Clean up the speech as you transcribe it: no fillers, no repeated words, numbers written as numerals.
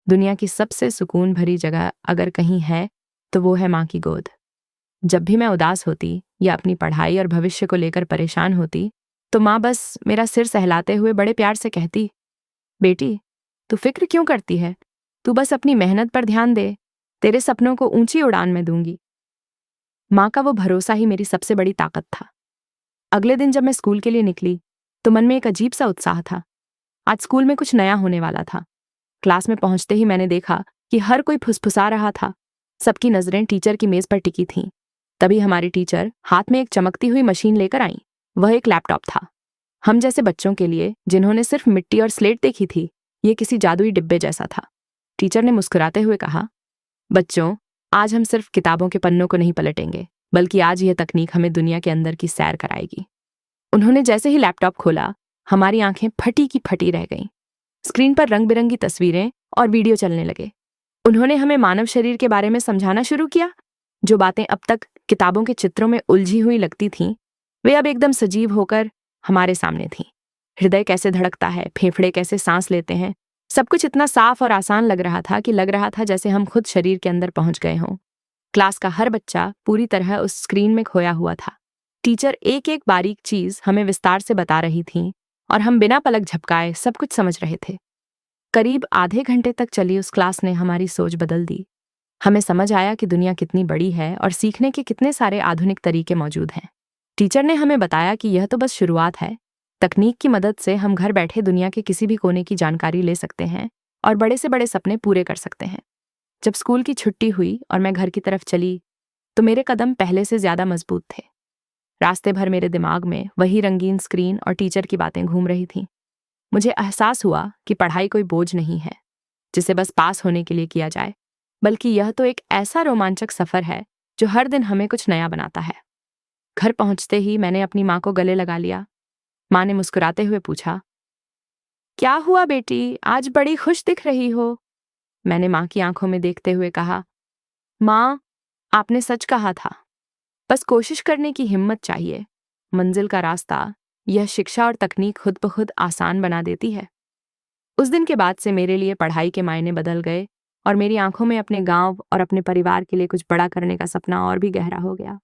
दुनिया की सबसे सुकून भरी जगह अगर कहीं है तो वो है माँ की गोद। जब भी मैं उदास होती या अपनी पढ़ाई और भविष्य को लेकर परेशान होती तो माँ बस मेरा सिर सहलाते हुए बड़े प्यार से कहती, बेटी तू फिक्र क्यों करती है, तू बस अपनी मेहनत पर ध्यान दे, तेरे सपनों को ऊंची उड़ान में दूंगी। माँ का वो भरोसा ही मेरी सबसे बड़ी ताकत था। अगले दिन जब मैं स्कूल के लिए निकली तो मन में एक अजीब सा उत्साह था। आज स्कूल में कुछ नया होने वाला था। क्लास में पहुंचते ही मैंने देखा कि हर कोई फुसफुसा रहा था। सबकी नजरें टीचर की मेज पर टिकी थीं। तभी हमारी टीचर हाथ में एक चमकती हुई मशीन लेकर आईं। वह एक लैपटॉप था। हम जैसे बच्चों के लिए जिन्होंने सिर्फ मिट्टी और स्लेट देखी थी, ये किसी जादुई डिब्बे जैसा था। टीचर ने मुस्कुराते हुए कहा, बच्चों, आज हम सिर्फ किताबों के पन्नों को नहीं पलटेंगे, बल्कि आज यह तकनीक हमें दुनिया के अंदर की सैर कराएगी। उन्होंने जैसे ही लैपटॉप खोला, हमारी आंखें फटी की फटी रह गईं। स्क्रीन पर रंग बिरंगी तस्वीरें और वीडियो चलने लगे। उन्होंने हमें मानव शरीर के बारे में समझाना शुरू किया। जो बातें अब तक किताबों के चित्रों में उलझी हुई लगती थीं, वे अब एकदम सजीव होकर हमारे सामने थीं। हृदय कैसे धड़कता है, फेफड़े कैसे सांस लेते हैं, सब कुछ इतना साफ और आसान लग रहा था कि लग रहा था जैसे हम खुद शरीर के अंदर पहुंच गए हों। क्लास का हर बच्चा पूरी तरह उस स्क्रीन में खोया हुआ था। टीचर एक एक बारीक चीज हमें विस्तार से बता रही थीं और हम बिना पलक झपकाए सब कुछ समझ रहे थे। करीब आधे घंटे तक चली उस क्लास ने हमारी सोच बदल दी। हमें समझ आया कि दुनिया कितनी बड़ी है और सीखने के कितने सारे आधुनिक तरीके मौजूद हैं। टीचर ने हमें बताया कि यह तो बस शुरुआत है। तकनीक की मदद से हम घर बैठे दुनिया के किसी भी कोने की जानकारी ले सकते हैं और बड़े से बड़े सपने पूरे कर सकते हैं। जब स्कूल की छुट्टी हुई और मैं घर की तरफ चली तो मेरे कदम पहले से ज्यादा मजबूत थे। रास्ते भर मेरे दिमाग में वही रंगीन स्क्रीन और टीचर की बातें घूम रही थीं। मुझे एहसास हुआ कि पढ़ाई कोई बोझ नहीं है जिसे बस पास होने के लिए किया जाए, बल्कि यह तो एक ऐसा रोमांचक सफर है जो हर दिन हमें कुछ नया बनाता है। घर पहुंचते ही मैंने अपनी माँ को गले लगा लिया। माँ ने मुस्कुराते हुए पूछा, क्या हुआ बेटी, आज बड़ी खुश दिख रही हो? मैंने माँ की आंखों में देखते हुए कहा, माँ, आपने सच कहा था। बस कोशिश करने की हिम्मत चाहिए। मंजिल का रास्ता यह शिक्षा और तकनीक खुद ब खुद आसान बना देती है। उस दिन के बाद से मेरे लिए पढ़ाई के मायने बदल गए और मेरी आंखों में अपने गांव और अपने परिवार के लिए कुछ बड़ा करने का सपना और भी गहरा हो गया।